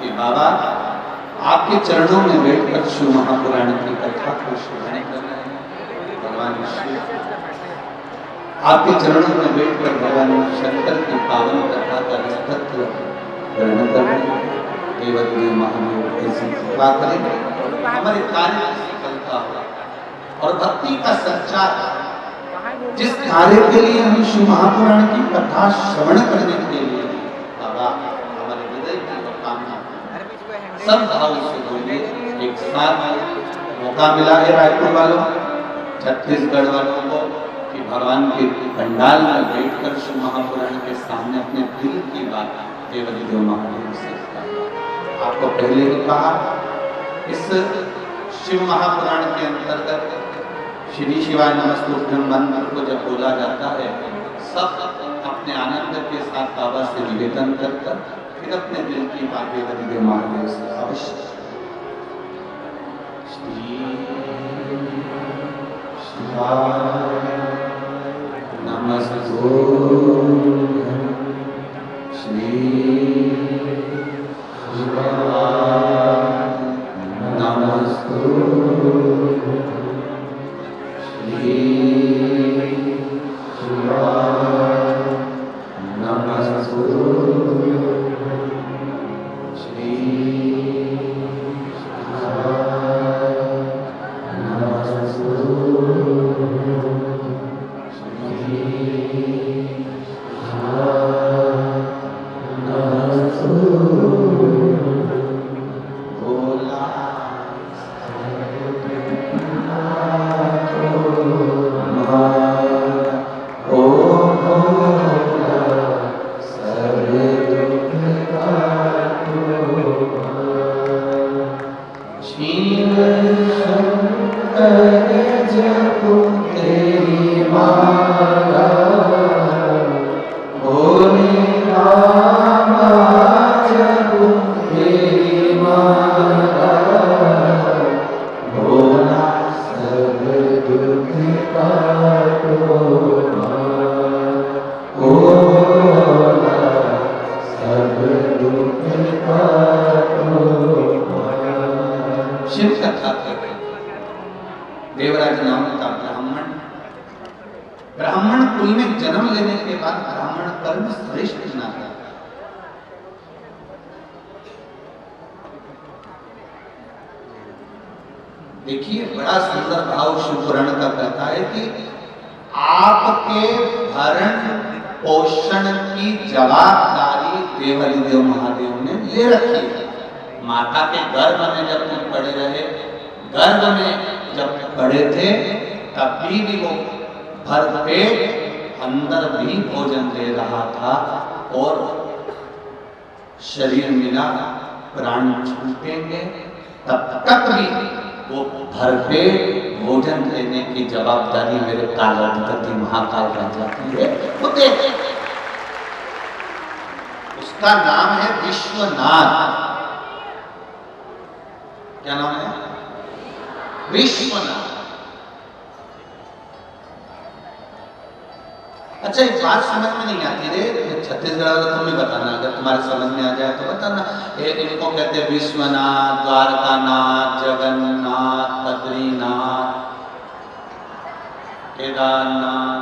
कि बाबा आपके चरणों में बैठकर शिव महापुराण की कथा को श्रवण कर रहे हैं। भगवान शिव आपके चरणों में बैठकर भगवान शंकर की पावन कथा का तत्व ग्रहण कर रहे हैं। देवदेव महादेव ऐसी कृपा करें, हमारे कार्य की सफलता हो और भक्ति का संचार, जिस कार्य के लिए हम शिव महापुराण की कथा श्रवण करने के लिए बाबा हमारे हृदय की कामना सब भाव से बोलिए। एक साथ मौका मिला है रायपुर वालों, छत्तीसगढ़ वालों को कि भगवान के पंडाल में बैठकर शिव महापुराण के सामने अपने दिल की बात देवदेव महादेव से आपको पहले ही कहा। इस शिव महापुराण के अंतर्गत श्री शिवाय नमस्तुभ्यं मंत्र को जब बोला जाता है, सब अपने आनंद के साथ बाबा से निवेदन कर फिर अपने दिल की बातें देवदेव महादेव से अवश्य। श्री शिवाय नमस्तुभ्यं श्री देवराज नाम का ब्राह्मण कुल में जन्म लेने के बाद ब्राह्मण कर्म श्रेष्ठ ना था। देखिए बड़ा सुंदर भाव शिव पुराण का कहता है कि आपके भरण पोषण की जवाबदारी देवदेव महादेव ने ले रखी है। माता के गर्भ में जब तुम पड़े रहे, गर्भ में जब पड़े थे तब भी वो भरपेट अंदर भी भोजन ले रहा था और शरीर मिला प्राण छूटेंगे तब तक भी वो भरपेट भोजन लेने की जवाबदारी मेरे कालाधिपति महाकाल राजा की है। वो उसका नाम है विश्वनाथ। क्या नाम है? विश्वनाथ। अच्छा एक बात समझ में नहीं आती रे, छत्तीसगढ़ वाला तुम्हें बताना, अगर तुम्हारे समझ में आ जाए तो बताना। इनको कहते हैं विश्वनाथ, द्वारकानाथ, जगन्नाथ, बद्रीनाथ, केदारनाथ,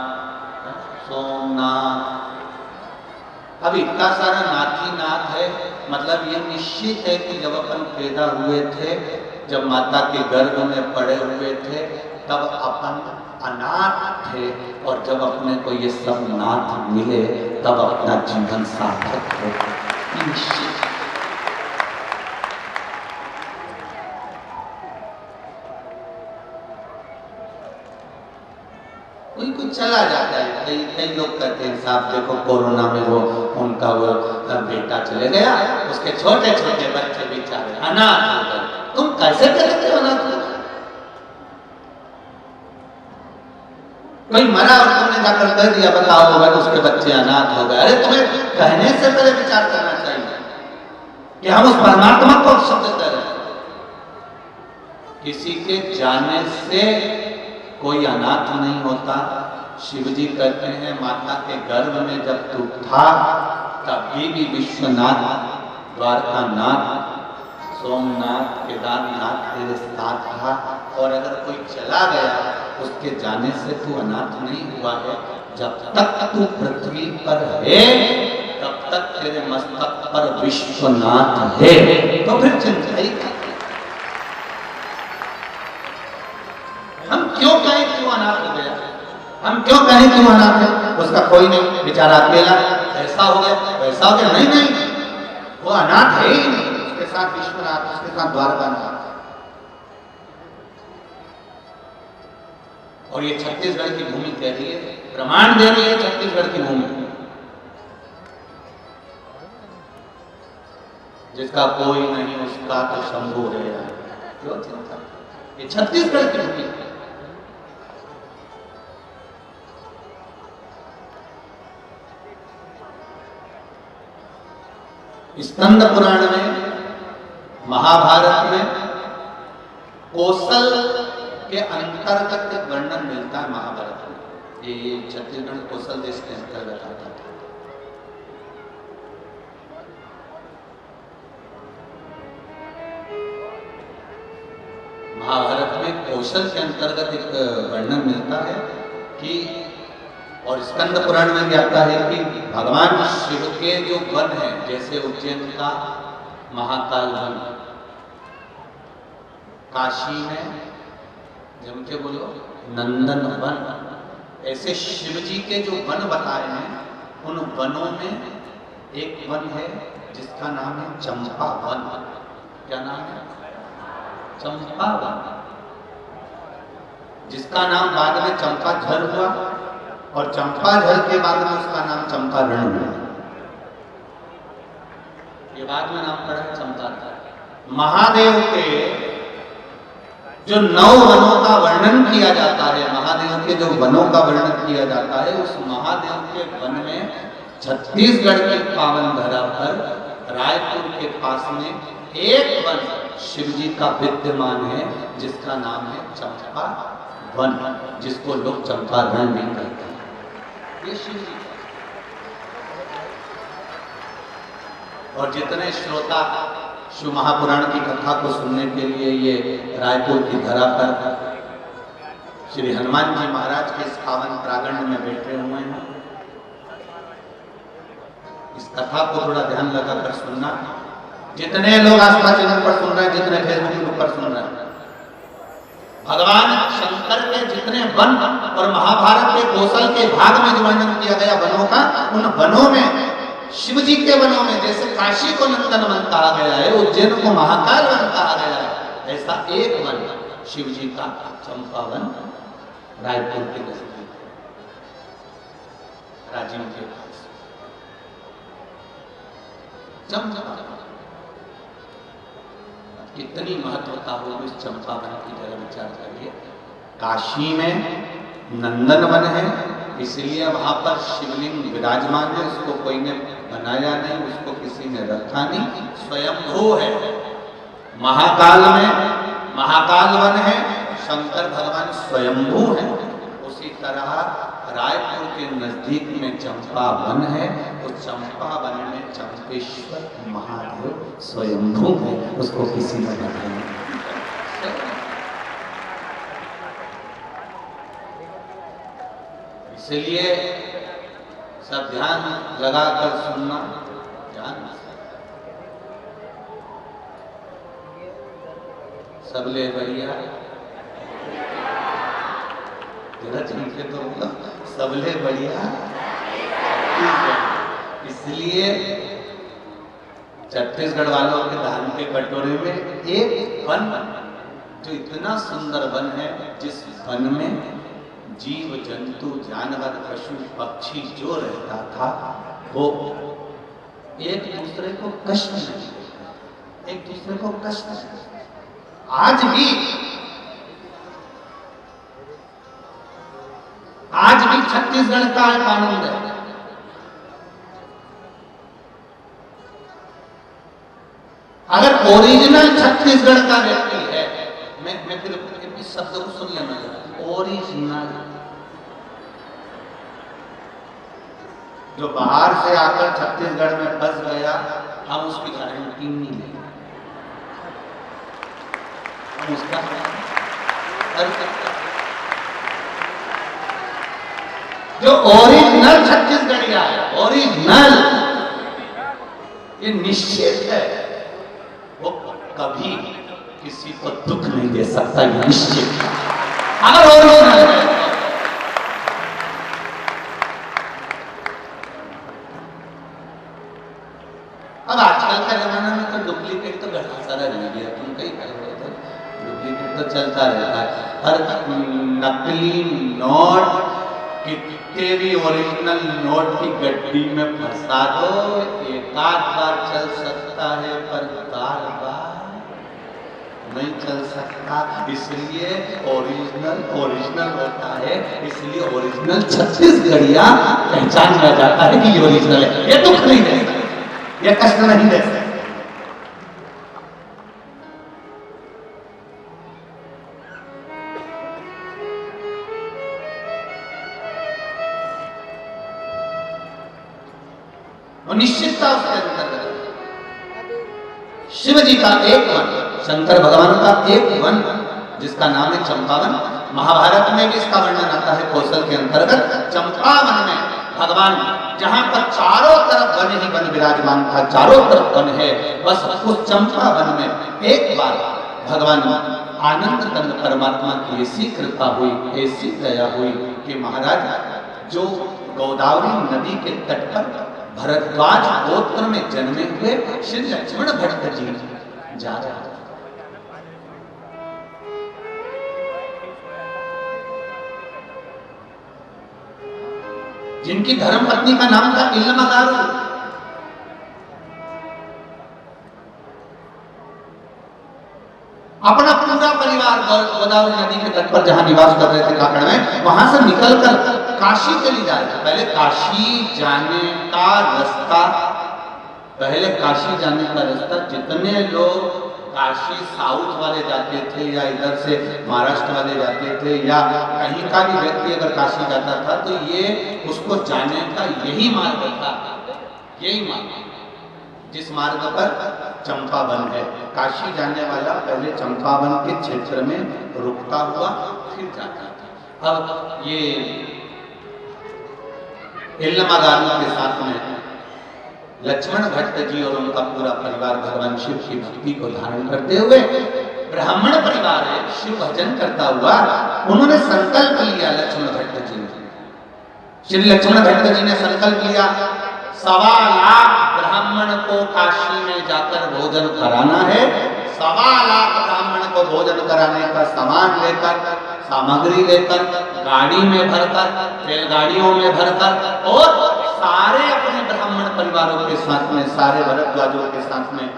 सोमनाथ। अब इतना सारा नाथ ही नाथ है, मतलब ये निश्चित है कि जब अपन पैदा हुए थे, जब माता के गर्भ में पड़े हुए थे, तब अपन अनाथ थे और जब अपने को ये सब नाथ मिले तब अपना जीवन सार्थक हो। निश्चित कोई चला जाता है। कई लोग कहते हैं साहब देखो कोरोना में वो उनका वो बेटा चले गया, उसके छोटे छोटे बच्चे बेचारे अनाथ हो गए। तुम कैसे करेंगे अनाथ हो? कोई मरा और तुमने जाकर कह दिया बताओ होगा तो उसके बच्चे अनाथ हो गए। अरे तुम्हें कहने से पहले विचार करना चाहिए कि हम उस परमात्मा को शब्द कर रहे हैं। किसी के जाने से कोई अनाथ नहीं होता। शिव जी कहते हैं माता के गर्भ में जब तू था तभी भी विश्वनाथ, द्वारकानाथ, सोमनाथ केदारनाथ तेरे साथ था, और अगर कोई चला गया उसके जाने से तू अनाथ नहीं हुआ है। जब तक तू पृथ्वी पर है तब तक तेरे मस्तक पर विश्वनाथ है। तो फिर चिंता ही क्या? हम क्यों कहें कि वो अनाथ हो गया? हम क्यों कहें कि वो अनाथ है? उसका कोई नहीं, बेचारा अकेला, ऐसा हो गया वैसा हो गया। नहीं नहीं, वो अनाथ है ही नहीं। उसके साथ विश्वनाथ, उसके साथ द्वारकानाथ। और ये छत्तीसगढ़ की भूमि कह रही है, प्रमाण दे रही है छत्तीसगढ़ की भूमि, जिसका कोई नहीं उसका तो शंभू है। क्यों चिंता? ये छत्तीसगढ़ की भूमि। स्कंद पुराण में, महाभारत में कौशल के अंतर्गत वर्णन मिलता है। महाभारत में ये छत्तीसगढ़ कौशल देश के अंतर्गत आता है। महाभारत में कौशल के अंतर्गत एक वर्णन मिलता है कि, और स्कंद पुराण में भी आता है कि भगवान शिव के जो वन है, जैसे उज्जैन का महाकाल वन, काशी में जम के बोलो नंदन वन, ऐसे शिव जी के जो वन बताए हैं, उन वनों में एक वन है जिसका नाम है चंपा वन। क्या नाम है? चंपा वन, जिसका नाम बाद में चंपा झर हुआ, और चंपा झर के बाद में उसका नाम चंपारण हुआ। ये बाद में नाम पड़ा है चंपारण। महादेव के जो 9 वनों का वर्णन किया जाता है, महादेव के जो वनों का वर्णन किया जाता है, उस महादेव के वन में छत्तीसगढ़ की पावन धरा पर रायपुर के पास में एक वन शिवजी का विद्यमान है, जिसका नाम है चंपा वन, जिसको लोग चंपारण भी कहते हैं। ये शिवजी। और जितने श्रोता शिव महापुराण की कथा को सुनने के लिए ये रायपुर की धरा पर श्री हनुमान जी महाराज के इस पावन प्रांगण में बैठे हुए हैं, इस कथा को थोड़ा ध्यान लगाकर सुनना। जितने लोग आस्था चैनल पर सुन रहे हैं, जितने फेसबुक पर सुन रहे हैं, भगवान शंकर के जितने वन और महाभारत के कौशल के भाग में जो वर्णन किया गया वनों का, उन वनों में शिव जी के वनों में, जैसे काशी को नंदन वन कहा गया है, उज्जैन को महाकाल वन कहा गया है, ऐसा एक वन शिव जी का चंपा वन रायपुर के नजदीक राजीव के पास चंपा। कितनी महत्वता होगी इस चंपा वन की, जरा विचार करिए। काशी में नंदन वन है, इसलिए वहां पर शिवलिंग विराजमान है, उसको कोई ने बनाया नहीं, उसको किसी ने रखा नहीं, स्वयंभू है। महाकाल में महाकाल वन है, शंकर भगवान स्वयंभू है। उसी तरह रायपुर के नजदीक में चंपा वन है, उस चंपा वन में चंपेश्वर महादेव स्वयंभू है, उसको किसी ने बनाया नहीं। इसलिए सब ध्यान लगाकर सुनना। ध्यान सब ले बढ़िया तेरा चमके तो होगा, सबले बढ़िया। इसलिए छत्तीसगढ़ वालों के धान के कटोरे में एक वन जो इतना सुंदर वन है, जिस वन में जीव जंतु जानवर पशु पक्षी जो रहता था वो एक दूसरे को कष्ट नहीं देता, एक दूसरे को कष्ट नहीं। आज भी छत्तीसगढ़ का एक आनंद है। अगर ओरिजिनल छत्तीसगढ़ का व्यक्ति है, मैं फिर इस शब्द को सुन लेना, ओरिजिनल, जो बाहर से आकर छत्तीसगढ़ में फंस गया, हम उसकी गारंटी नहीं लेंगे। जो ओरिजिनल छत्तीसगढ़िया है, ओरिजिनल, ये निश्चित है वो कभी किसी को दुख नहीं दे सकता, ये निश्चित है अगर ओरिजिनल है। अब आजकल का जमाना में तो डुप्लीकेट तो घटा सारा रह गया, तुम कहीं कहे तो डुप्लीकेट तो चलता रहता है। हर नकली नोट कितने भी ओरिजिनल नोट की गड्डी में फंसा दो, एक आध बार चल सकता है पर बार बार नहीं चल सकता। इसलिए ओरिजिनल ओरिजिनल होता है, इसलिए ओरिजिनल छत्तीसगढ़िया पहचान में जाता है कि ये ओरिजिनल है। ये दुख नहीं दे सकता, ये कष्ट नहीं दे सकता। निश्चितता उसके अंतर्गत शिव जी का एक वन, शंकर भगवान का एक वन जिसका नाम है चंपावन। महाभारत में भी इसका वर्णन आता है कौशल के अंतर्गत। चंपावन में भगवान, जहां पर चारों तरफ वन ही वन विराजमान था, चारों तरफ वन है, बस उस चंपावन में एक बार भगवान आनंद कंद परमात्मा की ऐसी कृपा हुई, ऐसी दया हुई कि महाराज जो गोदावरी नदी के तट पर भरद्वाज गोत्र में जन्मे हुए श्री लक्ष्मण भट्ट जी जा रहे हैं। जिनकी धर्म पत्नी का नाम था इल्लमगारू। अपना पूरा परिवार गोदावरी नदी के तट पर जहां निवास कर रहे थे काकड़ में, वहां से निकलकर काशी चली जा रही थी। पहले काशी जाने का रास्ता, पहले काशी जाने का रास्ता जितने लोग काशी साउथ वाले जाते थे या इधर से महाराष्ट्र वाले जाते थे या कहीं का भी व्यक्ति अगर काशी जाता था तो ये उसको जाने का यही मार्ग था, यही मार्ग जिस मार्ग पर चंपावन है। काशी जाने वाला पहले चंपावन के क्षेत्र में रुकता हुआ फिर जाता था। अब ये इल्लमगारू के साथ में लक्ष्मण भट्ट जी और उनका पूरा परिवार भगवान शिव की भक्ति को धारण करते हुए, ब्राह्मण परिवार है, शिव भजन करता हुआ उन्होंने संकल्प लिया। लक्ष्मण भट्ट जी ने, श्री लक्ष्मण भट्ट जी ने संकल्प लिया 1.25 लाख ब्राह्मण को काशी में जाकर भोजन कराना है। 1.25 लाख ब्राह्मण को भोजन कराने का सामान लेकर, सामग्री लेकर, गाड़ी में भरकर, रेलगाड़ियों में भरकर और सारे अपने ब्राह्मण परिवारों के साथ में, सारे भरद्वाजों के साथ में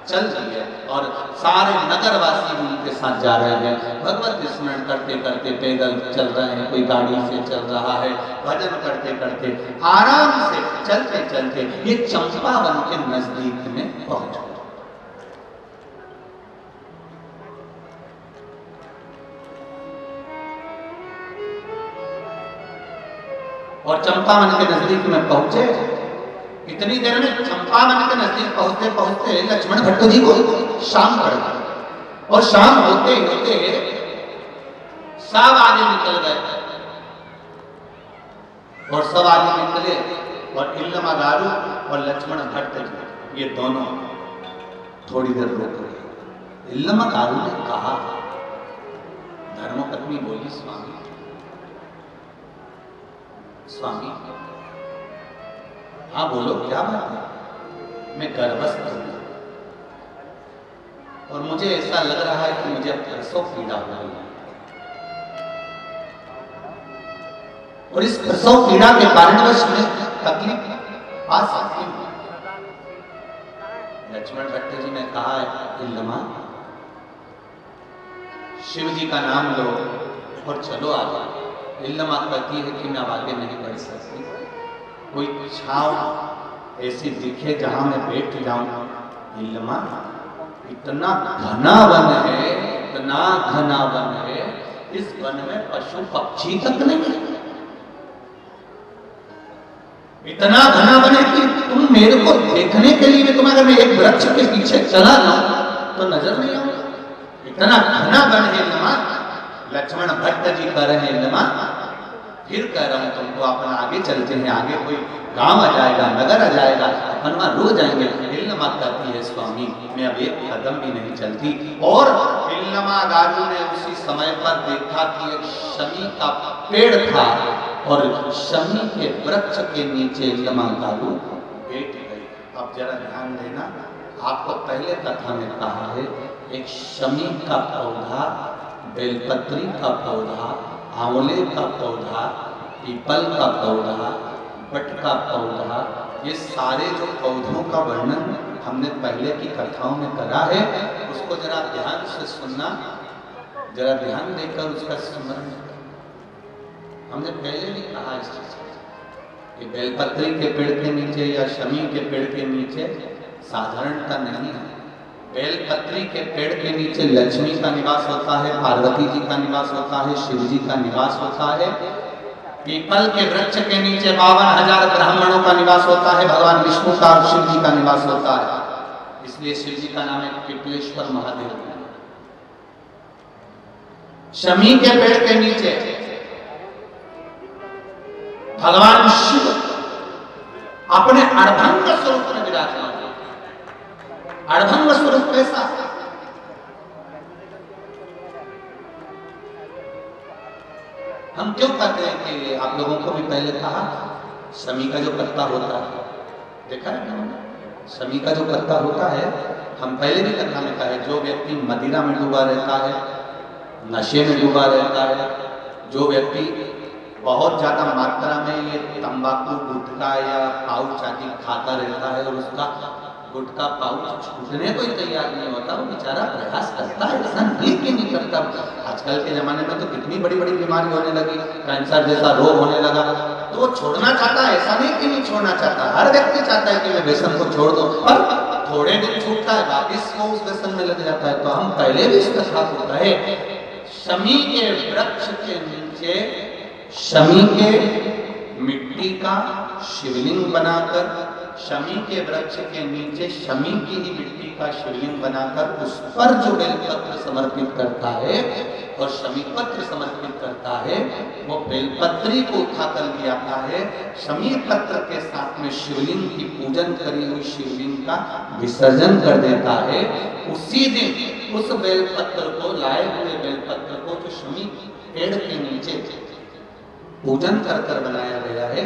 चल दिए और सारे नगरवासी उनके साथ जा रहे हैं। भगवत स्मरण करते करते पैदल चल रहे हैं, कोई गाड़ी से चल रहा है, भजन करते करते आराम से चलते चलते ये चंपावन के नजदीक में पहुंच गए। और चंपावन के नजदीक में पहुंचे। इतनी देर में चंपावन के नजदीक पहुंचते पहुंचते लक्ष्मण भट्ट जी को शाम पड़ गई और शाम होते होते सब आगे निकल गए और सब आगे निकले और इल्लमगारू और लक्ष्मण भट्ट जी ये दोनों थोड़ी देर रुक गए। इल्लमगारू ने कहा, धर्मपत्नी बोली, स्वामी स्वामी, हाँ बोलो क्या बात है? मैं गर्भस्थ हूं और मुझे ऐसा लग रहा है कि मुझे प्रसव पीड़ा हो रही है और इस प्रसव पीड़ा के कारणवश में तकलीफ आ सकती हूं। लक्ष्मण भट्ट जी ने कहा, इल्लमा शिव जी का नाम लो और चलो आगे। इल्लमा कहती है कि मैं अब आगे नहीं बढ़ सकती, कोई छाव ऐसी दिखे जहां मैं बैठ जाऊं। इल्लमा इतना घना वन है, इतना घना वन है, इस वन में पशु पक्षी तक नहीं है। इतना घना वन है कि तुम मेरे को देखने के लिए, तुम्हें अगर मैं एक वृक्ष के पीछे चला जाऊं तो नजर नहीं आऊंगा। इतना घना वन है नमा, लक्ष्मण भट्ट जी कह रहे हैं नमा, फिर कह रहा हूं तुमको अपन आगे चलते हैं, आगे कोई गांव आ जाएगा, नगर आ जाएगा, अपन वहां रुक जाएंगे। हिलनमा कहती है स्वामी मैं अब एक कदम भी नहीं चलती। और हिलनमा गारू ने उसी समय पर देखा कि एक शमी का पेड़ था और शमी के वृक्ष के नीचे हिलनमा गारू बैठ गई। अब जरा ध्यान देना, आपको पहले कथा में कहा है एक शमी का पौधा, बेलपत्री का पौधा, आंवले का पौधा, पीपल का पौधा, बट का पौधा, ये सारे जो पौधों का वर्णन हमने पहले की कथाओं में करा है, उसको जरा ध्यान से सुनना, जरा ध्यान देकर उसका स्मरण। हमने पहले भी कहा इस चीज को, ये बेलपत्री के पेड़ के नीचे या शमी के पेड़ के नीचे साधारणता नहीं है। बेलपत्री के पेड़ के नीचे लक्ष्मी का निवास होता है, पार्वती जी का निवास होता है, शिव जी का निवास होता है। पीपल के वृक्ष के नीचे 52,000 ब्राह्मणों का निवास होता है, भगवान विष्णु का और शिव जी का निवास होता है। इसलिए शिव जी का नाम है पिपलेश्वर महादेव। शमी के पेड़ के नीचे भगवान शिव अपने अर्धंग स्वरूप में विराजमान। अर्धंग स्वरूप कैसा? हम क्यों कहते हैं कि आप लोगों को भी पहले कहा, शमी का जो पत्ता होता है, देखा है ना, शमी का जो पत्ता होता है, हम पहले भी कथा में कहा है, जो व्यक्ति मदिरा में डूबा रहता है, नशे में डूबा रहता है, जो व्यक्ति बहुत ज्यादा मात्रा में ये तंबाकू, गुटखा या पाउच आदि खाता रहता है और उसका गुटखा पाउच छूटने को ही तैयार नहीं होता, वो बेचारा प्रयास करता है, ऐसा नहीं कि नहीं करता। आजकल के जमाने में तो कितनी बड़ी बड़ी बीमारी होने लगी, कैंसर जैसा रोग होने लगा, तो वो छोड़ना चाहता है, ऐसा नहीं कि नहीं छोड़ना चाहता। हर व्यक्ति चाहता है कि मैं व्यसन को छोड़ दूं, और थोड़े दिन छूटता है, वापिस वो उस व्यसन में लग जाता है। तो हम पहले भी इस कथा को कहे, शमी के वृक्ष के नीचे शमी के मिट्टी का शिवलिंग बनाकर, शमी के वृक्ष के नीचे शमी की ही मिट्टी का शिवलिंग बनाकर उस पर जो बेलपत्र समर्पित करता है और शमी पत्र समर्पित करता है, वो बेलपत्री को उठाकर ले आता है, शमी पत्र के साथ में शिवलिंग की पूजन करी हुई शिवलिंग का विसर्जन कर देता है। उसी दिन उस बेलपत्र को, लाए हुए बेलपत्र को जो शमी पेड़ के नीचे पूजन कर कर बनाया गया है,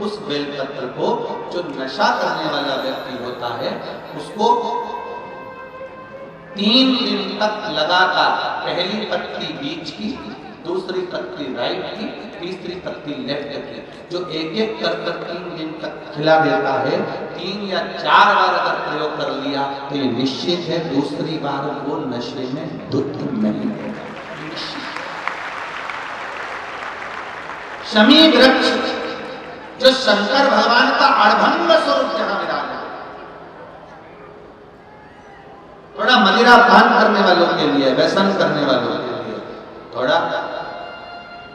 उस बेलपत्र को जो नशा करने वाला व्यक्ति होता है उसको 3 दिन तक लगातार, पहली पत्ती बीच की, दूसरी पत्ती राइट की, तीसरी पत्ती लेफ्ट की, जो एक एक कर 3 दिन तक खिला देता है, 3 या 4 बार अगर प्रयोग कर लिया तो ये निश्चित है दूसरी बार वो नशे में धुत नहीं होगा। शमी वृक्ष जो शंकर भगवान का अर्धंग स्वरूप जहां विराजमान, थोड़ा मदिरा पान करने वालों के लिए, व्यसन करने वालों के लिए, थोड़ा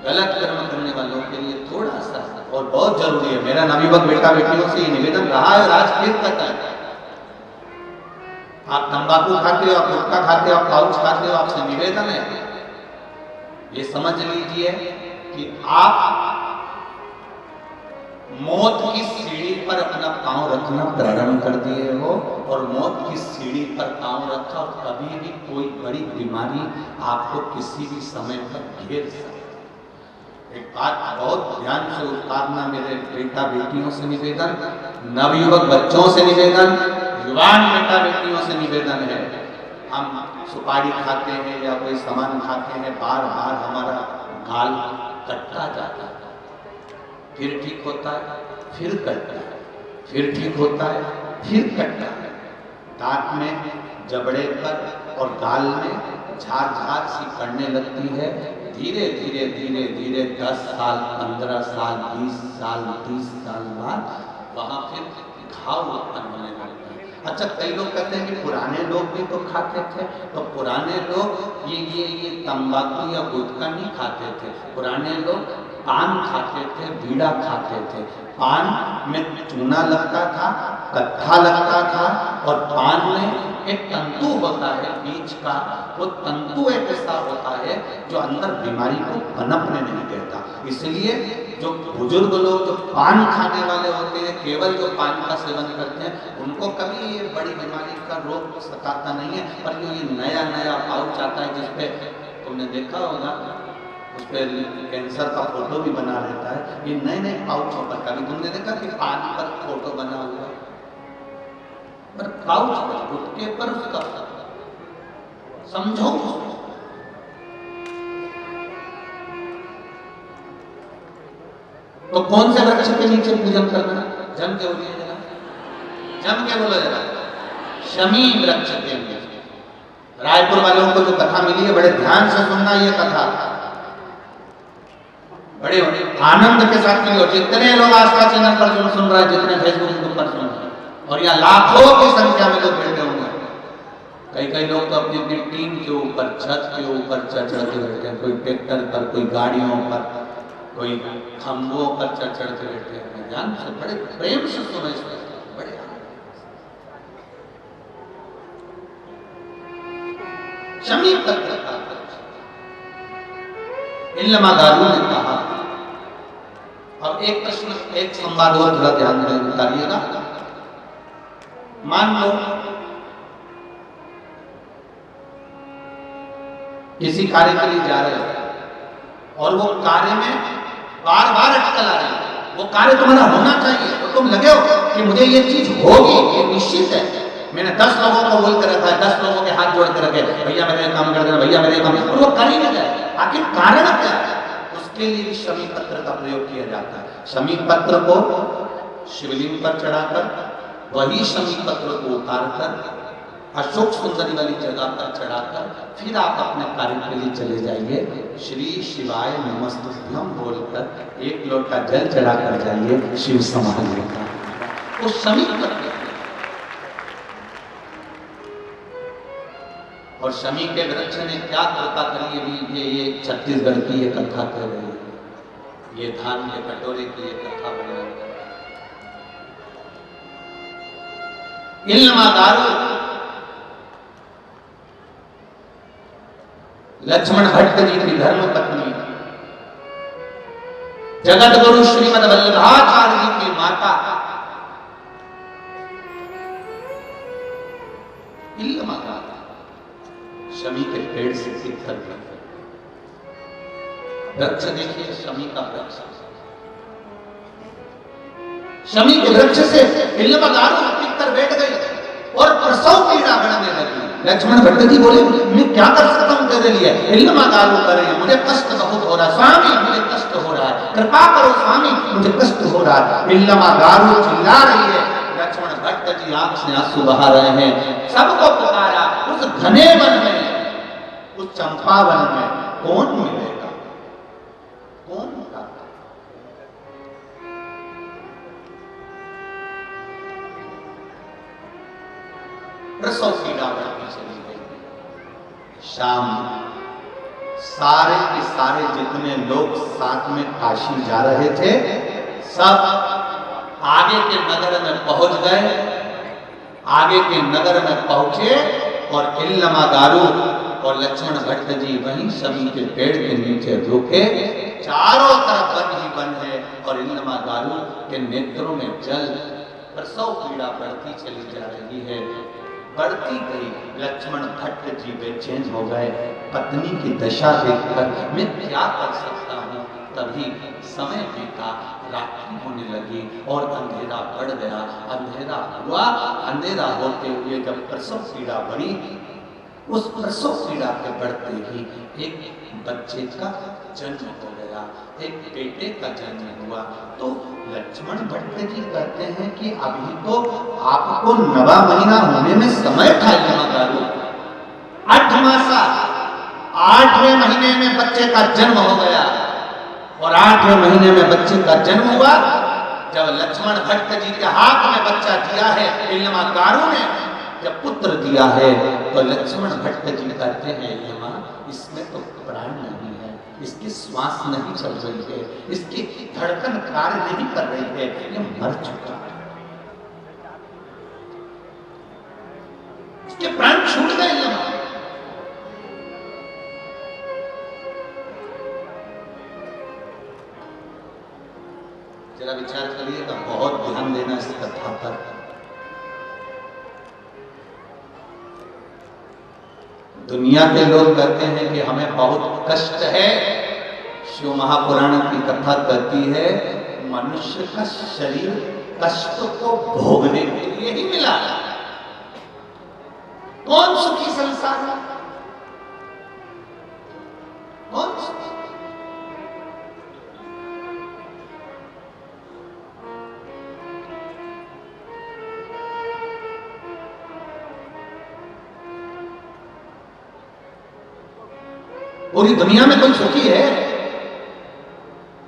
गलत कर्म करने वालों के लिए थोड़ा सा और बहुत जरूरी है। मेरा नवयुवक बेटा बेटियों से ये निवेदन रहा है और आज फिर कहता है, आप तंबाकू खाते हो, आप गुटखा खाते हो, आप पाउच खाते हो, आपसे निवेदन है ये समझ लीजिए कि आप मौत की सीढ़ी पर अपना पांव रखना प्रारंभ कर दिए हो और मौत की सीढ़ी पर पांव रखा और कभी भी कोई बड़ी बीमारी आपको किसी भी समय पर घेर सकती। एक बात बहुत ध्यान से उतारना, मेरे बेटा बेटियों से निवेदन, नवयुवक बच्चों से निवेदन, युवान बेटा बेटियों से निवेदन है, हम सुपारी खाते हैं या कोई सामान खाते हैं, बार बार हमारा गाल कटता जाता है, फिर ठीक होता है, फिर कटता है, फिर ठीक होता है, फिर कटता है। दांत में, जबड़े पर और गाल में झार झार सी पड़ने लगती है। धीरे धीरे धीरे धीरे 10 साल, 15 साल, 20 साल, 30 साल बाद वहां फिर घाव उत्पन्न होने लगता है। अच्छा, कई लोग कहते हैं कि पुराने लोग भी तो खाते थे, तो पुराने लोग ये तंबाकू या गुटखा नहीं खाते थे, पुराने लोग पान खाते थे, बीड़ा खाते थे। पान में चूना लगता था कत्था लगता था और पान में एक तंतु होता है बीच का, वो तंतु एक ऐसा होता है जो अंदर बीमारी को पनपने नहीं देता। इसलिए जो बुजुर्ग लोग जो पान खाने वाले होते हैं, केवल जो पान का सेवन करते हैं, उनको कभी ये बड़ी बीमारी का रोग सताता नहीं है। पर जो ये नया नया पाउच आता है जिसपे तुमने देखा होगा उस पर कैंसर का फोटो भी बना रहता है, ये नए नए पाउचों पर कभी तुमने देखा कि पान पर फोटो बना हुआ, पर पाउच पर गुटके पर उसका समझो। तो कौन से वृक्ष के नीचे पूजन करना? जम के बोलिए जरा, जम के बोलो जरा, शमी वृक्ष के नीचे। रायपुर वालों को जो कथा मिली है बड़े ध्यान से सुनना, ये कथा बड़े आनंद के साथ मिली। और जितने लोग आस्था चैनल पर सुन रहे हैं, जितने फेसबुक पर सुन रहे हैं, और यहाँ लाखों की संख्या में लोग बैठे होंगे। कई लोग तो अपनी अपनी टीम के ऊपर, छत के ऊपर चढ़ के बैठे हैं, कोई ट्रैक्टर पर, कोई गाड़ियों पर, कोई खंभों पर चढ़ के बैठे हैं। ध्यान से बड़े प्रेम से सुनो इस बड़े शमी पत्र का इल्लमागारू ने कहा। अब एक प्रश्न, एक संवाद और थोड़ा ध्यान में उतारिएगा। मान लो किसी कार्य के लिए जा रहे हो और वो कार्य में बार बार अटकल आ रही है, वो कार्य तुम्हारा होना चाहिए, तो तुम लगे हो कि मुझे ये चीज होगी, ये निश्चित है। मैंने 10 लोगों को बोल कर रखा है, 10 लोगों के हाथ जोड़ कर रखे, भैया मेरे काम कर देना, भैया मेरे काम, और वो कर ही नहीं जाए। आखिर कारण क्या है? उसके लिए शमी पत्र का प्रयोग किया जाता है। शमी पत्र को शिवलिंग पर चढ़ाकर, वही शमी पत्र को उतारकर अशोक सुंदरी वाली जगह पर चढ़ाकर फिर आप अपने कार्य के लिए चले जाइए। श्री शिवाय नमस्तुभ्यम बोलकर 1 लोटा जल चढ़ाकर जाइए, शिव समाधि होगा। वो शमी पत्र और शमी के वृक्ष ने क्या कृपा करी है, ये छत्तीसगढ़ की ये कथा कह रही है, ये धान के कटोरे की ये कथा बन रही है। इल्लमागारू लक्ष्मण भट्ट जी की धर्म पत्नी, जगत गुरु श्रीमद वल्लभाचार्य जी की माता इल्लमागारू शमी के पेड़ से सीखकर वृक्ष देखिए, शमी का वृक्ष, शमी के वृक्ष से इल्लमागारू टिककर बैठ गई और प्रसव पीड़ा बढ़ने लगी। लक्ष्मण भट्ट जी बोले, मैं क्या कर सकता हूं तेरे लिए? इल्लमागारू करे, मुझे कष्ट बहुत हो रहा है स्वामी, मुझे कष्ट हो रहा है, कृपा करो स्वामी, मुझे कष्ट हो रहा है। इल्लमागारू चिल्ला रही है, लक्ष्मण भट्ट जी आंख से आंसू बहा रहे हैं। सबको पुकारा, उस घने वन में, उस चंपा वन में कौन मिलेगा? कौन मिलेगा? प्रसव पीड़ा बढ़ती चली गई। शाम सारे के सारे जितने लोग साथ में काशी जा रहे थे, सब आगे के नगर में पहुंच गए। आगे के नगर में पहुंचे और इल्लमागारू और लक्ष्मण भट्ट जी वहीं शमी के पेड़ के नीचे रुके। चारों तरफ वन ही वन है और इल्लमागारू के नेत्रों में जल। प्रसव पीड़ा बढ़ती चली जा रही है, बढ़ती गई। लक्ष्मण भट्ट जी बेचैन हो गए। पत्नी की दशा देखकर मैं क्या कर सकता हूँ? तभी समय बीता, रात्रि होने लगी और अंधेरा बढ़ गया। अंधेरा हुआ, अंधेरा होते हुए जब प्रसव पीड़ा बढ़ी, उस प्रसव पीड़ा के बढ़ते ही एक बच्चे का जन्म हो गया, एक बेटे का जन्म हुआ। तो लक्ष्मण भट्ट जी कहते हैं कि अभी तो आपको 9वां महीना होने में समय था इल्लमागारू। 8 मासा, 8वें महीने में बच्चे का जन्म हो गया और 8वें महीने में बच्चे का जन्म हुआ। जब लक्ष्मण भट्ट जी के हाथ में बच्चा दिया है इल्लमागारू ने, जब पुत्र दिया है, तो लक्ष्मण भट्ट जी कहते हैं इल्लमा, इसमें तो प्राण नहीं है, इसकी श्वास नहीं चल रही है, इसकी धड़कन कार्य नहीं कर रही है, ये मर चुका है। उसके प्राण छूट गए यहाँ। जरा विचार करिएगा, बहुत ध्यान देना इस कथा पर। दुनिया के लोग कहते हैं कि हमें बहुत कष्ट है, शिव महापुराण की कथा कहती है मनुष्य का शरीर कष्ट को भोगने के लिए ही मिला। कौन सुखी संसार में? कौन सुखी? पूरी दुनिया में कोई सुखी है?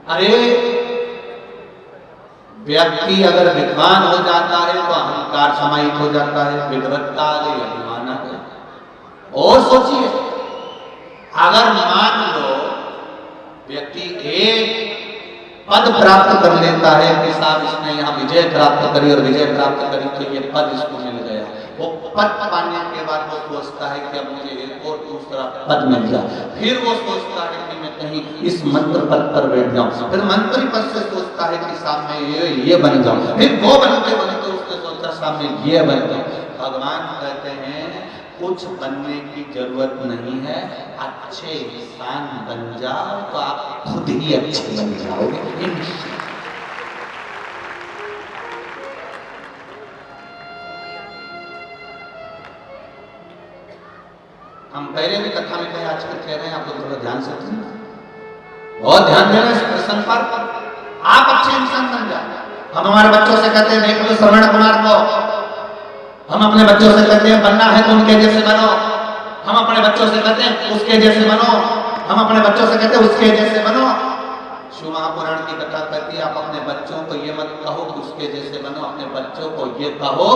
अरे व्यक्ति अगर विद्वान हो जाता है तो अहंकार समाहित हो जाता है, विद्वत्ता आ गई, अभिमान आ गया। और सोचिए, अगर मान लो व्यक्ति एक पद प्राप्त कर लेता है कि साहब इसने यहाँ विजय प्राप्त करी और विजय प्राप्त करी तो ये पद इसको मिल गया, वो पद पाने के बाद वो सोचता है कि अब मुझे एक और दूसरा पद मिल जाए। फिर वो सोचता है कि मैं कहीं इस मंत्र पद पर बैठ जाऊं। फिर मंत्री पद से सोचता है कि साहब मैं ये बन जाऊं। फिर वो बनते बनते उसने सोचा साहब मैं ये बन जाऊं। भगवान कहते हैं कुछ बनने की जरूरत नहीं है, अच्छे इंसान बन जाओ तो आप खुद ही अच्छे बन जाओगे। हम पहले भी कथा में कहे, आजकल कह रहे हैं, आप लोग थोड़ा ध्यान से सुनना, बहुत ध्यान देना इस प्रसंग पर। आप अच्छे इंसान बन जाओ। हम हमारे बच्चों से कहते हैं, देख लो श्रवण कुमार को, हम अपने बच्चों से कहते हैं बनना है तो उनके जैसे बनो। हम अपने बच्चों से कहते हैं उसके जैसे बनो। हम अपने बच्चों से कहते हैं उसके जैसे बनो। शिव महापुराण की कथा कहती है आप अपने बच्चों को ये मत कहो कि उसके जैसे बनो, अपने बच्चों को ये कहो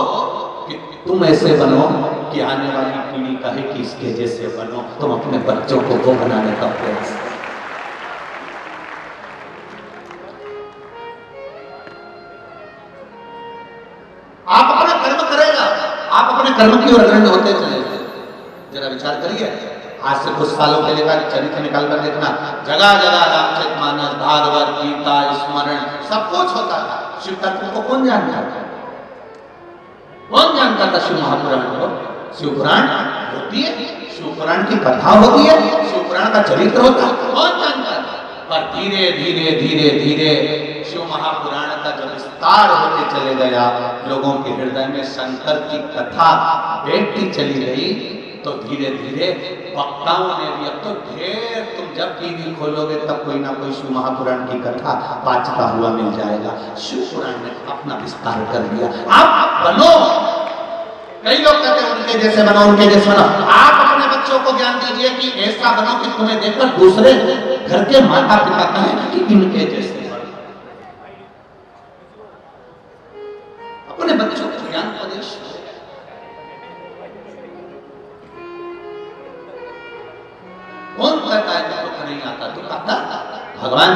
कि तुम ऐसे बनो कि आने वाली पीढ़ी कहे कि इसके जैसे बनो। तुम अपने बच्चों को वो बनाने का प्रयास। आप अपना कर्म करेगा, आप अपने कर्म की ओर अग्रणी होते चले। जरा विचार करिए, आज से कुछ सालों के लिए चरित्र निकाल कर देखना, जगह जगह रामचरितमानस, भागवत, गीता, स्मरण सब कुछ होता था। शिव तत्व को कौन जानता था? कौन जानता था शिव महापुराण को? शिव पुराण होती है, शिव पुराण की कथा होती है, शिव पुराण का चरित्र होता है, कौन जानता था? पर धीरे धीरे धीरे धीरे शिव महापुराण का जब विस्तार होते चले गया, लोगों के हृदय में शंकर की कथा बैठती चली गई, तो धीरे धीरे वक्ताओं ने भी, अब तो ढेर, तुम जब टीवी खोलोगे तब कोई ना कोई शिव महापुराण की कथा वाचता हुआ मिल जाएगा। शिव पुराण ने अपना विस्तार कर दिया। आप बनो, कई लोग कहते हैं उनके जैसे बनो, उनके जैसे बनो। आप अपने बच्चों को ज्ञान दीजिए कि ऐसा बनो कि तुम्हें देखकर दूसरे घर के माता पिता कहें कि इनके जैसे बनो। अपने बच्चों को ज्ञान उपदेश। कौन कहता है कि दुख नहीं आता? दुख आता। भगवान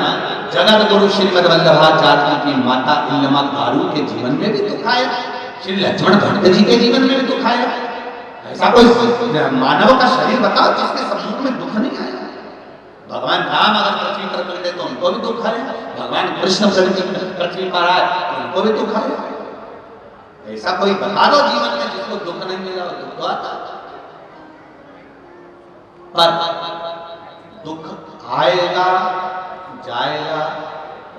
जगत गुरु श्रीमद वल्लभाचार्य की माता इल्लमा गारू के जीवन में भी दुख आया, श्री लक्ष्मण भट्ट जी के जीवन में भी दुख आया। ऐसा कोई मानव का शरीर बताओ जिसके सम्मुख में दुख नहीं आया? भगवान राम अगर पृथ्वी पर मिलते तो उनको भी दुख आया, भगवान कृष्ण पृथ्वी पर आए तो उनको भी दुख आया। ऐसा कोई बता दो जीवन में जिसको दुख नहीं मिला और दुख आता। पर दुख आएगा जाएगा,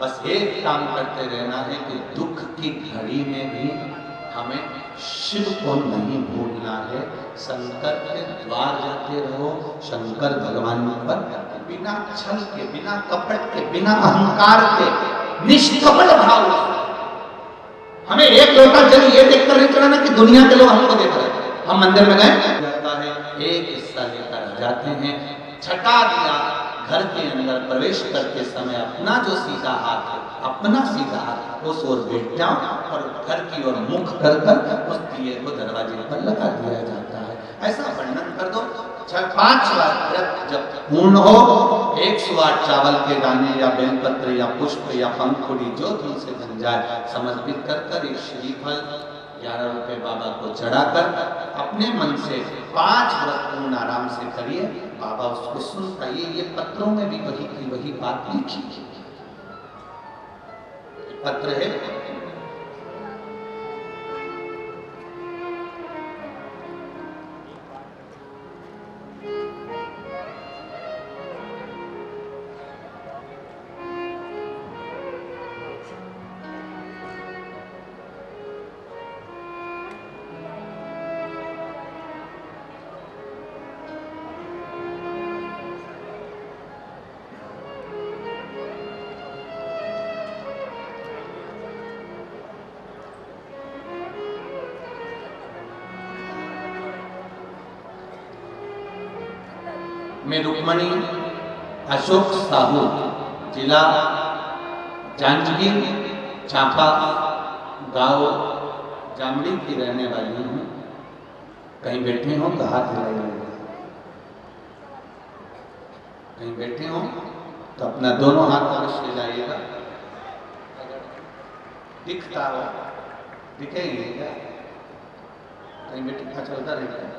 बस एक काम करते रहना है कि दुख की घड़ी में भी हमें शिव को नहीं भूलना है। शंकर के द्वार जाते रहो, शंकर भगवान पर बिना छल के, बिना कपट के, बिना अहंकार के, निष्कपट भाव। हमें एक लोटा जल ये देखकर नहीं चलाना कि दुनिया के लोग हमको देख रहे हैं। हम मंदिर में गए जाता है, एक हिस्सा लेकर जाते हैं, छटा दिया, घर के अंदर प्रवेश करते समय अपना जो सीधा हाथ है, अपना सीधा हाथ उस ओर बैठ जाओ और घर की ओर मुख कर कर उस दिए को दरवाजे पर लगा दिया जाता है। ऐसा वर्णन कर दो। 5 बार व्रत जब पूर्ण हो, 108 चावल के दाने या बेलपत्र या पुष्प या पंखुड़ी जो तुमसे बन जाए समर्पित कर कर एक श्रीफल 11 रुपए बाबा को चढ़ाकर अपने मन से 5 व्रत पूर्ण आराम से करिए, बाबा उसको सुन पाइए। ये पत्रों में भी वही की वही बात लिखी, पत्र है। मैं रुक्मणी अशोक साहू, जिला जांजगीर चांपा, गांव जामड़ी की रहने वाली हूँ। कहीं बैठे हो तो हाथ हिलाइए, कहीं बैठे हो तो अपना दोनों हाथ अवश्य हिलाइएगा। दिखता हो दिखेंगे क्या? कहीं बैठे का चलता रहता है,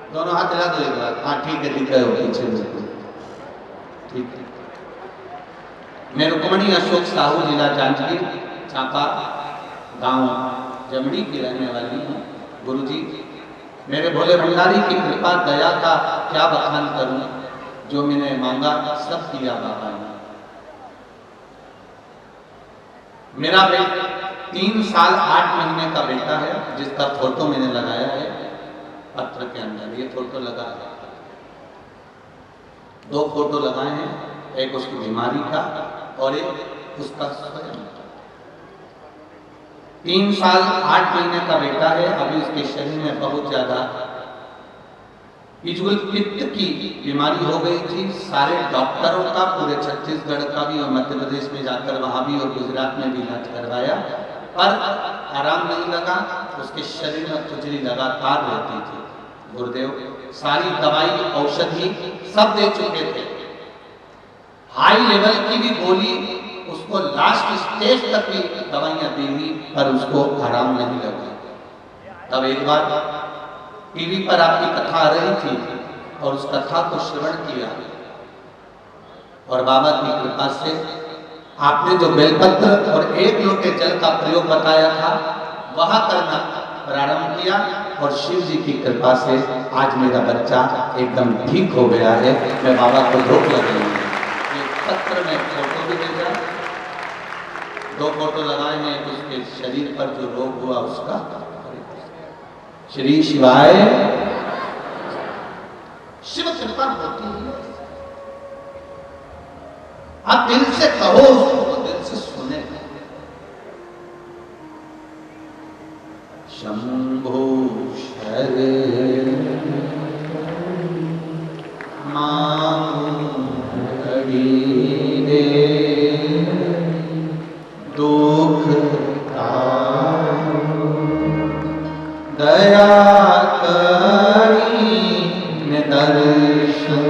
दोनों हाथ हिला दो एक बार। हाँ ठीक है, दिख रहे हो पीछे बिल्कुल ठीक है। मैं रुक्मणी अशोक साहू, जिला जांजगीर चांपा, गांव जमड़ी की रहने वाली हूँ। गुरुजी, मेरे भोले भंडारी की कृपा दया का क्या बखान करूं, जो मैंने मांगा सब किया बाबा ने। मेरा बेटा 3 साल 8 महीने का बेटा है, जिसका फोटो मैंने लगाया है पत्र के अंदर। ये फोटो लगा है, 2 फोटो लगाए हैं, एक उसकी बीमारी का और एक उसका स्वयं। 3 साल 8 महीने का बेटा है। अभी उसके शरीर में बहुत ज्यादा इजुल पित्त की बीमारी हो गई थी। सारे डॉक्टरों का, पूरे छत्तीसगढ़ का भी और मध्य प्रदेश में जाकर वहां भी और गुजरात में भी इलाज करवाया, पर आराम नहीं लगा। उसके शरीर में खुजली लगातार रहती थी। गुरुदेव सारी दवाई औषधि सब दे चुके थे, हाई लेवल की भी गोली, उसको लास्ट स्टेज तक भी दवाइयां दी हुई, पर उसको आराम नहीं लगा। तब एक बार टीवी पर आपकी कथा आ रही थी और उस कथा को श्रवण किया और बाबा की कृपा से आपने जो बेलपत्र और 1 लोटे जल का प्रयोग बताया था वह करना प्रारंभ किया और शिव जी की कृपा से आज मेरा बच्चा एकदम ठीक हो गया है। मैं बाबा को रोक लगी हूँ। पत्र में फोटो भी भेजा, 2 फोटो लगाए हैं, उसके शरीर पर जो रोग हुआ उसका। श्री शिवाय। शिव कृपा होती है, आप दिल से कहो उसको तो दिल से सुने। शंभो शरण मांगू घड़ी दे, दुख दया करी दर्शन।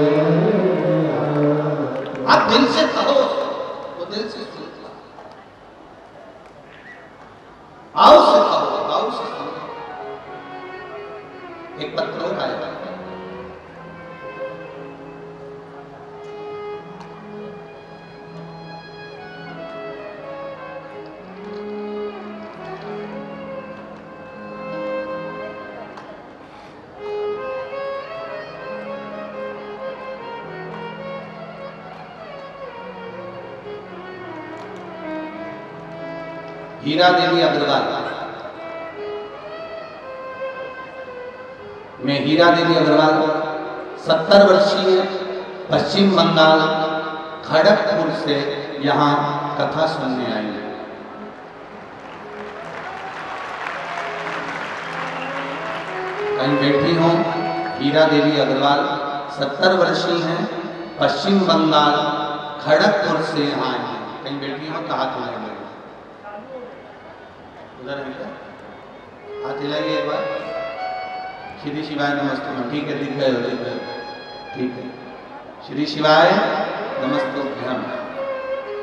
आप दिल से कहो वो दिल से सुनता। आओ से कहो, आओ से सुनो। एक पत्र और आया, हीरा देवी अग्रवाल। मैं हीरा देवी अग्रवाल 70 वर्षीय, पश्चिम बंगाल खड़गपुर से यहाँ कथा सुनने आई हूँ। कहीं बैठी हूँ, हीरा देवी अग्रवाल 70 वर्षीय हैं, पश्चिम बंगाल खड़गपुर से यहाँ आई हैं। कहीं बैठी हूँ तो हाथ हिलाइए, उधर है क्या? हाथ हिलाइए एक बार। श्री शिवाय नमस्ते। ठीक है, दिख गए हो, दिख गए, ठीक है। श्री शिवाय नमस्तुभ्यम।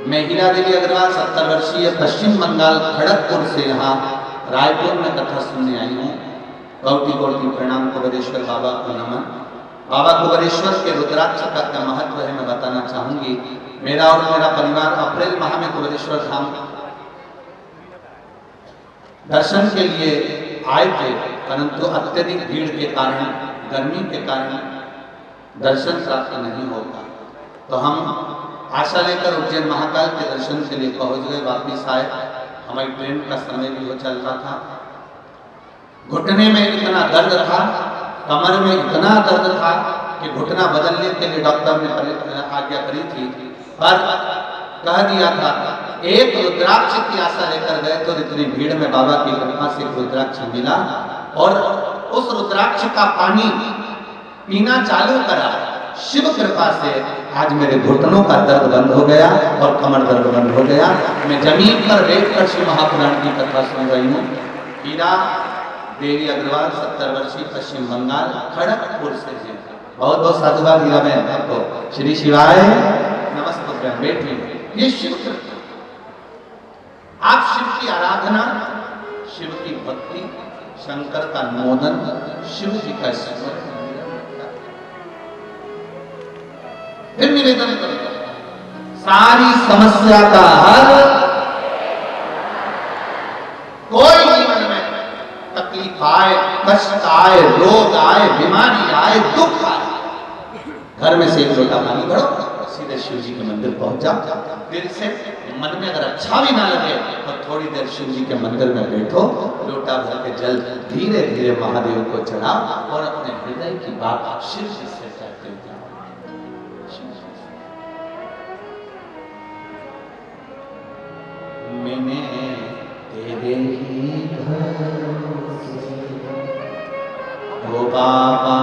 मैं हीरा देवी अग्रवाल 70 वर्षीय पश्चिम बंगाल खड़गपुर से यहाँ रायपुर में कथा सुनने आई हूँ। कोटि कोटि प्रणाम कुबेरेश्वर बाबा को नमन। बाबा कुबेरेश्वर के रुद्राक्ष का क्या महत्व है मैं बताना चाहूंगी। मेरा और मेरा परिवार अप्रैल माह में कुबेरेश्वर धाम दर्शन के लिए आए थे, परंतु अत्यधिक भीड़ के कारण, गर्मी के कारण दर्शन प्राप्त नहीं होगा। तो हम आशा लेकर उज्जैन महाकाल के दर्शन के लिए पहुंच गए। वापिस आए, हमारी ट्रेन का समय भी हो चल रहा था। घुटने में इतना दर्द था, कमर में इतना दर्द था कि घुटना बदलने के लिए डॉक्टर ने आज्ञा करी थी, पर कह दिया था एक रुद्राक्ष की आशा लेकर गए तो इतनी भीड़ में बाबा की कृपा से रुद्राक्ष मिला और उस रुद्राक्ष का पानी पीना चालू करा। शिव कृपा से आज मेरे घुटनों का दर्द बंद हो गया और कमर दर्द बंद हो गया। मैं जमीन पर बैठकर शिव महापुराण की कथा सुन रही हूँ। हीरा देवी अग्रवाल 70 वर्षीय पश्चिम बंगाल खड़गपुर से हैं। बहुत बहुत साधुवाद हीरा बहन आपको। श्री शिवाय नमस्ते। बैठिए। ये शिव कृपा, आप शिव की आराधना, शिव की भक्ति, शंकर का नोदन, शिव जी का स्मरण, फिर निवेदन करेगा सारी समस्या का हल। कोई जीवन में तकलीफ आए, कष्ट आए, रोग आए, बीमारी आए, दुख आए, घर में से एक लोटा पानी भरो, सीधे शिव जी के मंदिर पहुंच जाओ। दिल से मन में अगर अच्छा भी ना लगे तो थोड़ी देर शिव जी के मंदिर में बैठो, लोटा भर के जल धीरे धीरे महादेव को चढ़ाओ और अपने हृदय की बात शिव जी से कहते हो। मैंने तेरे ही भरोसे ओ बाबा,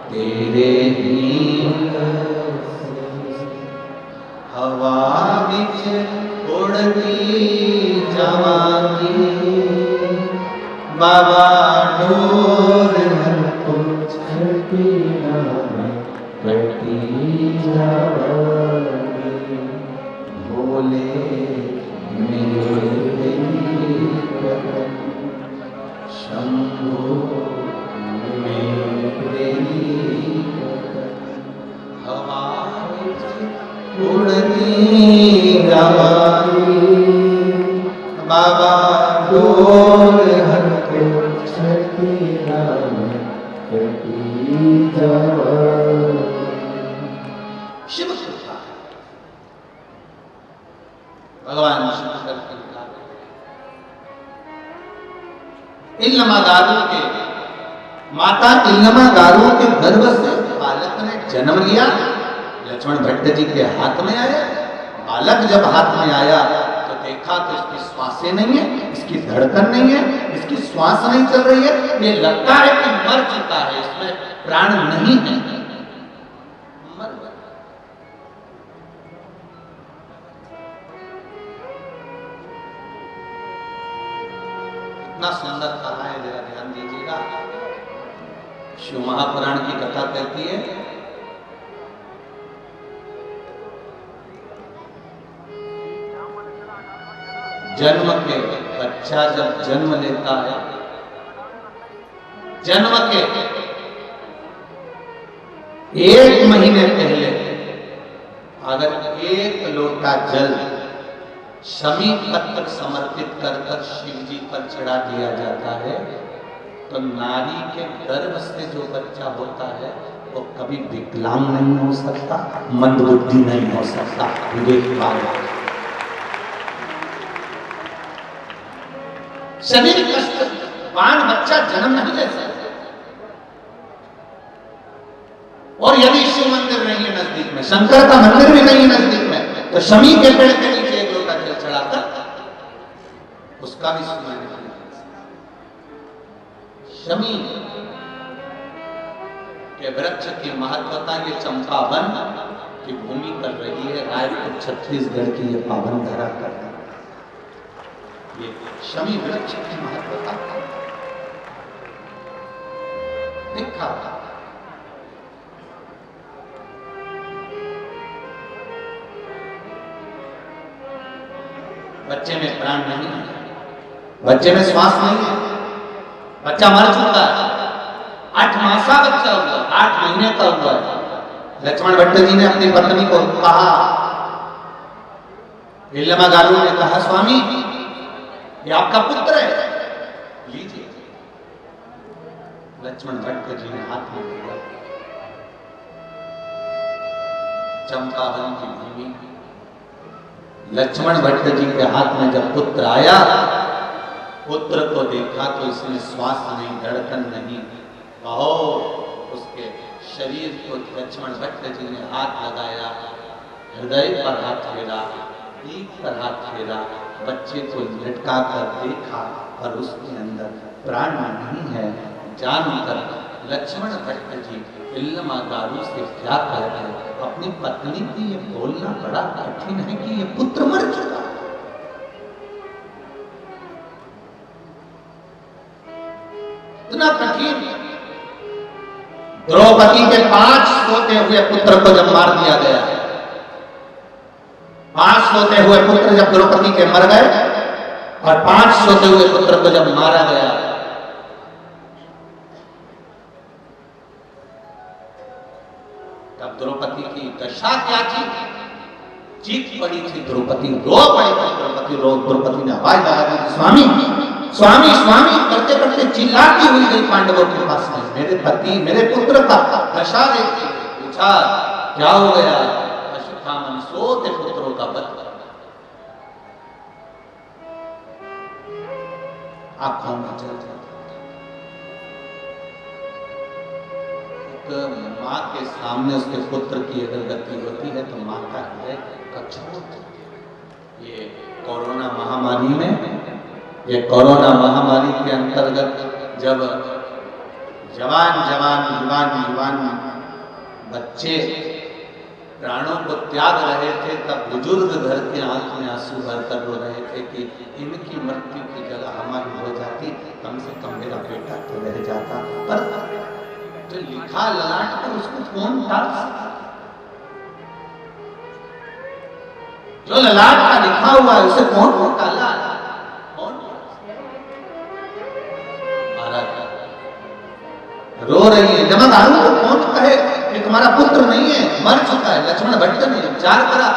तेरे ही भरोसे हवा बिच उड़ती जावांगी बाबा, डोर हमको छठी कटी जावांगी भोले मेरे शंभो मेरे हवा उड़ती जावांगी बाबा, डोर हमको छठी कटी जावांगी। शिव कृपा भगवान शंकर की इल्लमागारू के माता इल्लमागारू के गर्भ से बालक ने जन्म लिया। लक्ष्मण भट्ट जी के हाथ में आया। बालक जब हाथ में आया तो देखा तो इसकी श्वासें नहीं है, इसकी धड़कन नहीं है, इसकी श्वास नहीं चल रही है। ये लगता है कि मर चुका है, इसमें प्राण नहीं है, मर गया। इतना सुंदर कहा है, जरा ध्यान दीजिएगा। शिव महापुराण की कथा कहती है जन्म के बच्चा जब जन्म लेता है, जन्म के 1 महीने पहले अगर 1 लोटा जल शमी पत्र समर्पित कर शिव जी पर चढ़ा दिया जाता है तो नारी के गर्भ से जो बच्चा होता है वो कभी विकलांग नहीं हो सकता, मंदबुद्धि नहीं हो सकता, विवेकवान। शरीर कष्टवान बच्चा जन्म नहीं ले सकता। और यदि शिव मंदिर नहीं है नजदीक में, शंकर का मंदिर भी नहीं है नजदीक में, तो शमी के पेड़ के नीचे 1 लोटा जल चढ़ाकर उसका भी स्मरण किया। शमी के वृक्ष की महत्वता ये चंपावन की भूमि कर रही है। रायपुर छत्तीसगढ़ की ये पावन धरा कर रही है। ये शमी वृक्ष की महत्वता देखा। बच्चे में प्राण नहीं है, बच्चे में श्वास नहीं है, बच्चा मर चुका है, 8 मास का बच्चा हुआ, 8 महीने का हुआ है। लक्ष्मण भट्ट जी ने अपनी पत्नी को कहा, इल्लमागारू ने कहा, स्वामी ये आपका पुत्र है, लीजिए। लक्ष्मण भट्ट जी ने हाथ में लिया, चंपावन की भूमि, लक्ष्मण भट्ट जी के हाथ में जब पुत्र आया, पुत्र को देखा तो इसमें श्वास नहीं, धड़कन नहीं, बहुत उसके शरीर को लक्ष्मण भट्ट जी ने हाथ लगाया, हृदय पर हाथ फेरा, पीठ पर हाथ फेरा, बच्चे को लटका कर देखा और उसके अंदर प्राण नहीं है। जानकर लक्ष्मण भट्ट जी इल्लमागारू से क्या कहते, अपनी पत्नी की ये बोलना बड़ा कठिन है कि ये पुत्र मर चुका। इतना कठिन। द्रौपदी के 5 सोते हुए पुत्र को जब मार दिया गया, 5 सोते हुए पुत्र जब द्रौपदी के मर गए और 5 सोते हुए पुत्र को जब मारा गया, तब द्रौपदी की दशा क्या थी? चीख पड़ी थी द्रौपदी, रो पड़ी थी द्रौपदी, द्रौपदी ने आवाज लगा दी, स्वामी स्वामी स्वामी करते करते चिल्लाती हुई गई पांडवों के पास में, मेरे पति मेरे पुत्र का दशा देखी। पूछा क्या हो गया? अश्वत्थामा सोते पुत्रों का वध, आंखों में जल जाता। माँ के सामने उसके पुत्र की अगर गति होती है तो माँ का हृदय कठोर। ये कोरोना महामारी में, ये कोरोना महामारी के अंतर्गत जब जवान युवान बच्चे प्राणों को त्याग रहे थे, तब बुजुर्ग घर के आंख में आंसू भरकर रो रहे थे कि इनकी मृत्यु की जगह हमारी हो जाती, कम से कम मेरा बेटा तो रह जाता। पर जो लिखा ललाट पर उसको कौन टाल सकता? जो ललाट का लिखा हुआ है उसे कौन टाला? रो रही है, इल्लमागारू को कौन कहे कि तुम्हारा पुत्र नहीं है, मर चुका है। लक्ष्मण भट्ट ने विचार करा।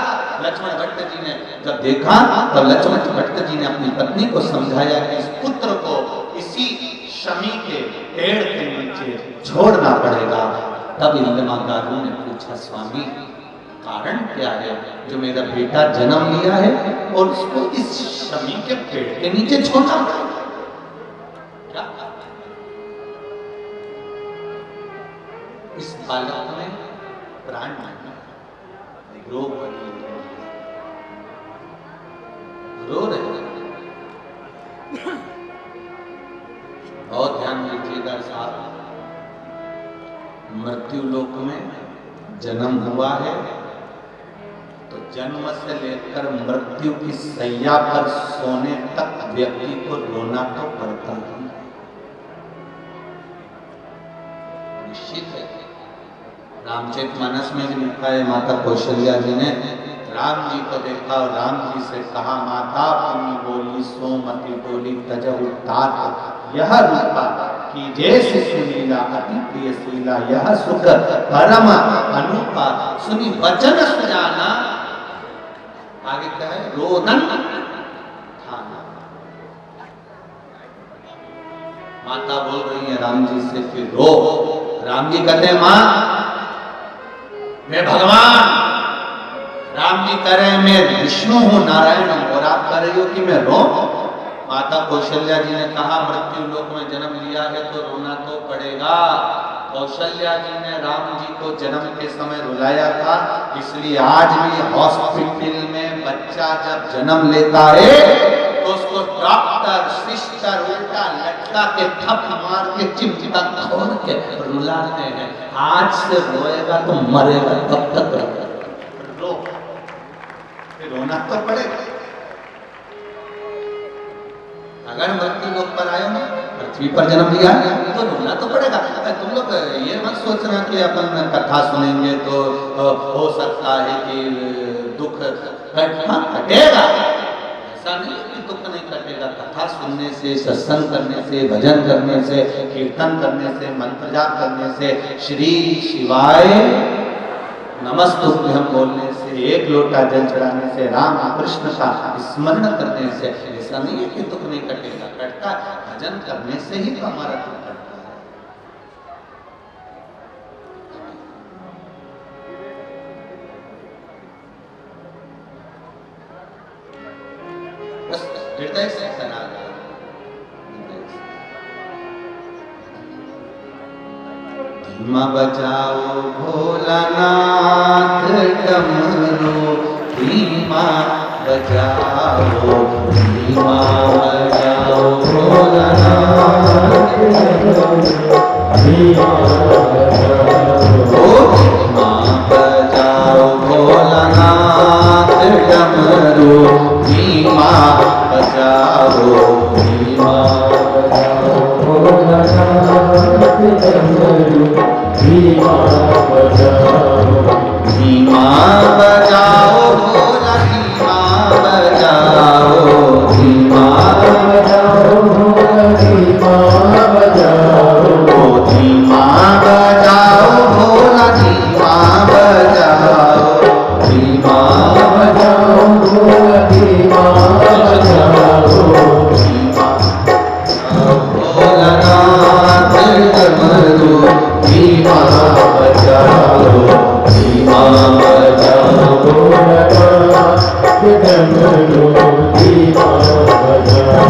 लक्ष्मण भट्ट जी ने जब देखा तब लक्ष्मण भट्ट जी ने अपनी पत्नी को समझाया कि इस पुत्र को इसी शमी के पेड़ के नीचे छोड़ना पड़ेगा। तब इल्लमागारू ने पूछा, स्वामी कारण क्या है जो मेरा बेटा जन्म लिया है और उसको इस शमी के पेड़ के नीचे छोड़ना पड़ेगा? इस बालक में प्राण नहीं, रोग रो रहे। बहुत ध्यान दीजिएगा साहब, मृत्यु लोक में जन्म हुआ है तो जन्म से लेकर मृत्यु की शैया पर सोने तक व्यक्ति को रोना तो पड़ता है, निश्चित है। रामचरितमानस में भी लिखा है, माता कौशल्या जी ने राम जी को देखा और राम जी से कहा, माता पुण्य बोली सोमति बोली तजहु तात यह रूपा कि जैसे सुनीला अति प्रिय शीला यह सुख परम अनुपा सुनी वचन सुजाना। आगे क्या है? रोदन थाना। माता बोल रही है राम जी से कि रो। राम जी कहते हैं, मां मैं भगवान। राम जी कह रहे हैं मैं विष्णु हूं, नारायण हूं, और आप कह रही हो कि मैं रो। माता कौशल्या जी ने कहा, मृत्यु लोक में जन्म लिया है तो रोना तो पड़ेगा। कौशल्या जी ने राम जी को जन्म के समय रुलाया था, इसलिए आज भी हॉस्पिटल में बच्चा जब जन्म लेता है तो उसको डॉक्टर सिस्टर उल्टा लटका के थप मार के चिमटा खोल के रुलाते हैं। आज से रोएगा तो मरेगा, कब तक रो? रोना तो पड़ेगा। अगर मृत्यु लोक पर आए ना, पृथ्वी पर जन्म लिया तो रोना तो पड़ेगा। तुम लोग ये मत सोचना कि अपन कथा सुनेंगे तो हो सकता है कि दुख घटेगा, ऐसा नहीं कि दुख नहीं कटेगा। कथा सुनने से, सत्संग करने से, भजन करने से, कीर्तन करने से, मंत्र जाप करने से, श्री शिवाय नमस्तुभ्यं बोलने से, एक लोटा जल चढ़ाने से, राम कृष्ण का स्मरण करने से ऐसा नहीं है कि दुख नहीं कटेगा। कटता भजन करने से ही तो हमारा दुख कटता है। बस हृदय से सना धीमा बजाओ भोलानाथ डमरू, धीमा बजाओ, धीमा बजाओ भोलानाथ डमरू, धीमा बजाओ भोलानाथ डमरू, धीमा बजाओ, धीमा बजाओ भोलानाथ डमरू, धीमा बजाओ, धीमा बजाओ भोला, धीमा बजाओ, धीमा बजाओ भोला, धीमा बजाओ, धीमा बजाओ भोला, धीमा बजाओ, धीमा बजाओ भोला, धीमा बजाओ, धीमा भोलानाथ डमरू, धीमा बजाओ, धीमा बजाओ भोलानाथ डमरू, धीमा बजाओ।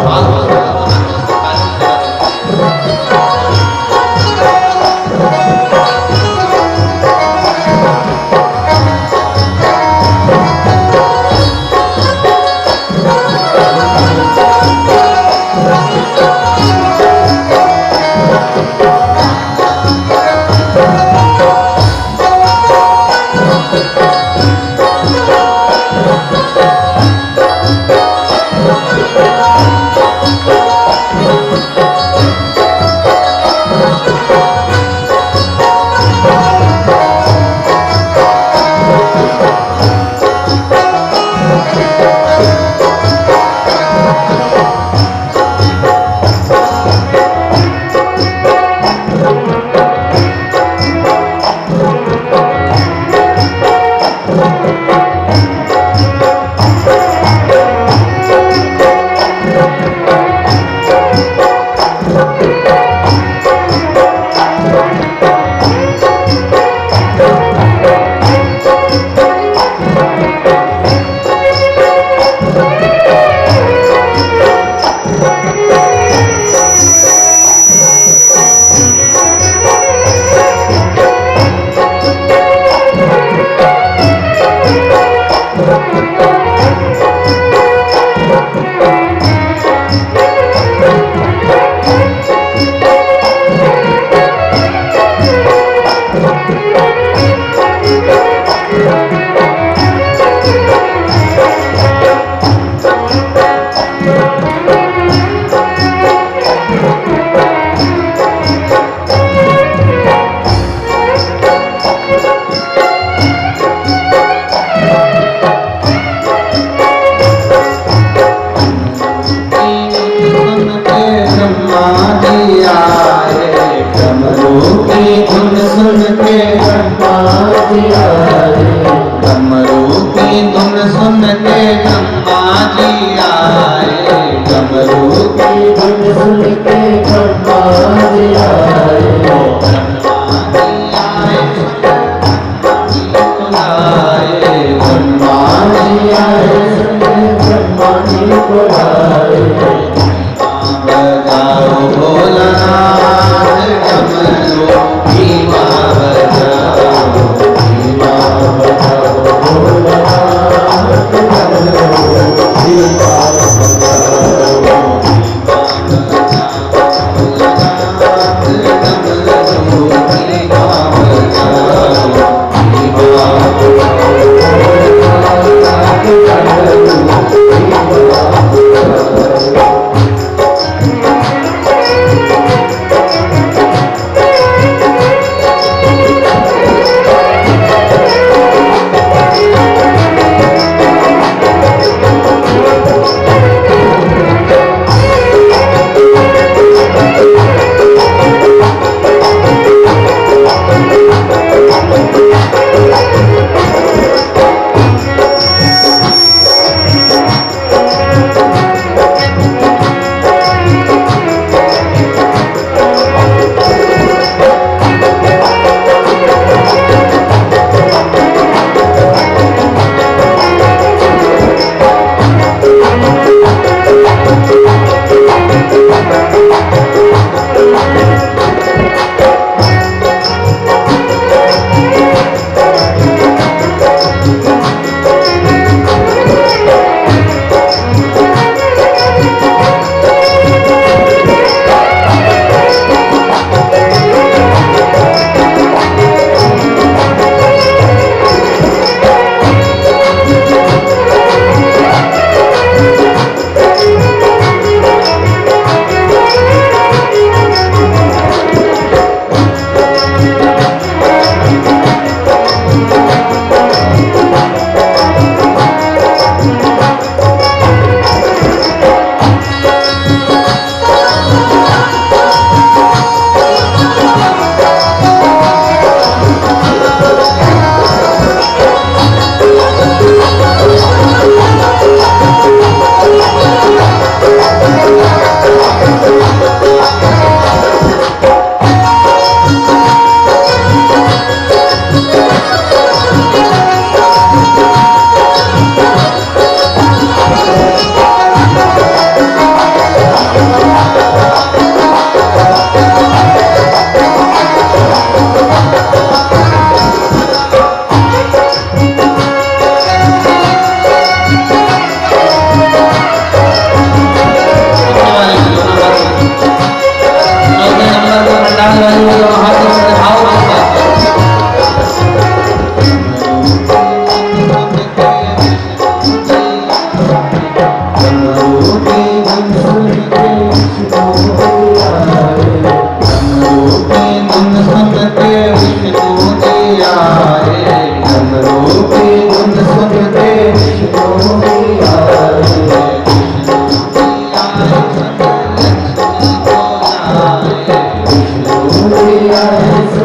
दिया है